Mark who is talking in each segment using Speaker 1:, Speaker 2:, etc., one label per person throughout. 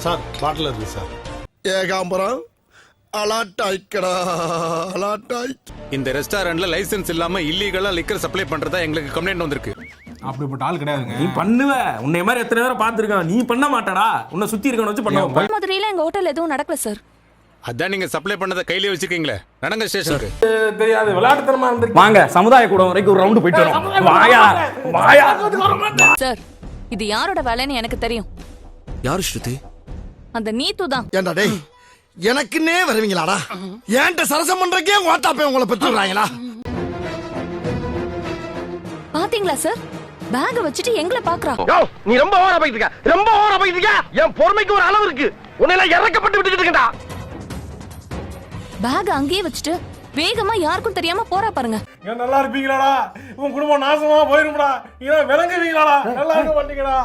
Speaker 1: Sir பாட்டில் இருக்கு sir.
Speaker 2: Ekambaram அலாட்டாய்க்கடா அலாட்டாய்.
Speaker 3: இந்த ரெஸ்டாரண்ட்ல லைசென்ஸ் இல்லாம இல்லீகலா லிக்கர் சப்ளை பண்றதா எங்களுக்கு கம்ப்ளைண்ட் வந்திருக்கு.
Speaker 4: அப்படிப்பட்ட ஆள் கிடையாதுங்க.
Speaker 5: நீ பண்ணுவ, உன்னை மாதிரி எத்தனை பேரை பார்த்துருக்கான், நீ பண்ண மாட்டாடா, உன்னை சுத்தி இருக்கவன வச்சு பண்ணுவ.
Speaker 6: மதுரையில எங்க ஹோட்டல் எதுவும் நடக்கல சார்.
Speaker 3: அதான் நீங்க சப்ளை பண்ணதை கையிலே வச்சுக்கீங்களே, நடங்க ஸ்டேஷனுக்கு.
Speaker 4: தெரியாது, விளையாட்டுத்தனமா இருந்து.
Speaker 5: வாங்க சமுதாய கூடம் வரைக்கும் ஒரு ரவுண்டு போயிட்டு வரோம். வாயா வாயா.
Speaker 6: சார் இது யாரோட வேலைன்னு எனக்கு தெரியும்.
Speaker 7: யாரு ஸ்ருதி?
Speaker 6: அந்த நீத்து தான்.
Speaker 2: ஏண்டா டேய், எனக்குன்னே வருவீங்களாடா? ஏன்ட்ட சரசம் பண்றக்கே ஓட்டாப்பே உங்களை பெற்றுறாங்களா?
Speaker 6: பாத்தீங்களா சார், பேக் வச்சுட்டு எங்களை பாக்குறா.
Speaker 8: நீ ரொம்ப ஓவரா போயிட்டு இருக்க, ரொம்ப ஓவரா போயிட்டு இருக்க. என் பொறுமைக்கு ஒரு அளவு இருக்கு. உன்னை எல்லாம் இறக்கப்பட்டு விட்டுட்டு இருக்கடா.
Speaker 6: பேக் அங்கேயே வச்சுட்டு வேகமா யாருக்கும் தெரியாம போறா பாருங்க.
Speaker 4: நீங்க நல்லா இருப்பீங்களாடா? உன் குடும்பம் நாசமா போயிரும்டா. நீங்க விளங்குவீங்களாடா? நல்லா இருக்க மாட்டீங்கடா.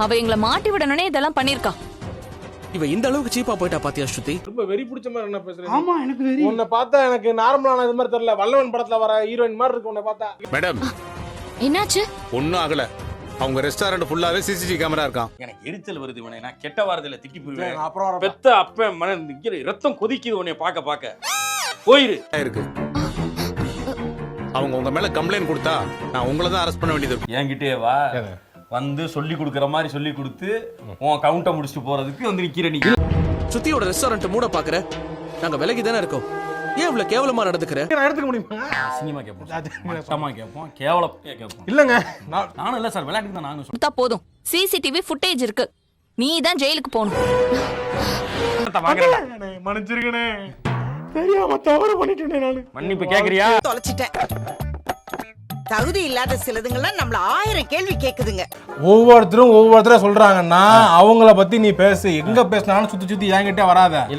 Speaker 6: அவ எங்களை மாட்டி விடணும்னே இதெல்லாம் பண்ணிருக்கா.
Speaker 7: இவ இந்த அளவுக்கு சீப்பா போயிட்டா பாத்தியா ஸ்ருதி?
Speaker 4: ரொம்ப வெறி பிடிச்ச மாதிரி என்ன பேசுறீங்க? ஆமா எனக்கு வெறி. உன்னை பார்த்தா எனக்கு நார்மலான இது மாதிரி தெரியல. வல்லவன் படத்துல வர ஹீரோயின் மாதிரி இருக்கு உன்னை பார்த்தா.
Speaker 3: மேடம்
Speaker 6: என்னாச்சு?
Speaker 3: ஒன்னும் ஆகல. அவங்க ரெஸ்டாரண்ட் ஃபுல்லாவே சிசிடிவி கேமரா இருக்கான்.
Speaker 5: எனக்கு எரிச்சல் வருது இவனை, நான் கெட்ட வாரத்துல திட்டி போயிருவேன்.
Speaker 4: அப்புறம்
Speaker 5: பெத்த அப்ப மன ரத்தம் கொதிக்குது உன்னை பார்க்க போயிரு.
Speaker 3: இருக்கு. அவங்க உங்க மேல கம்ப்ளைண்ட் கொடுத்தா நான் உங்களை தான் அரெஸ்ட் பண்ண வேண்டியது இருக்கும்.
Speaker 5: என்கிட்டே வா, வந்து சொல்லி கொடுக்கற மாதிரி சொல்லி கொடுத்து உன் கவுண்ட முடிச்சுட்டு போறதுக்கு வந்து நிக்கிற நீ.
Speaker 7: ஸ்ருதியோட ரெஸ்டாரண்ட் மூட பாக்குற, நாங்க விலகி தானே இருக்கோம். ஏன் இவ்வளவு கேவலமா நடந்துக்கிற?
Speaker 4: நான் எடுத்துக்க முடியுமா?
Speaker 5: சினிமா கேட்போம், மட்டமா கேட்போம், கேவலம் கேட்போம்.
Speaker 4: இல்லங்க
Speaker 5: நானும் இல்ல சார், விளையாட்டுக்கு தான் நானும்
Speaker 6: கொடுத்தா போதும். சிசிடிவி ஃபுட்டேஜ் இருக்கு. நீ தான் ஜெயிலுக்கு போகணும்.
Speaker 4: மன்னிச்சிருக்கனே, தெரியாம தவறு பண்ணிட்டேனே நானு.
Speaker 5: மன்னிப்பு கேக்குறியா?
Speaker 9: தொலைச்சிட்டேன். தகுதி இல்லாத சிலதுங்கெல்லாம் நம்மள 1000 கேள்வி கேக்குதுங்க.
Speaker 4: ஒவ்வொருத்தரும் சொல்றாங்கன்னா அவங்கள பத்தி நீ பேசு. எங்க பேசினாலும் சுத்தி சுத்தி என்கிட்ட வராத.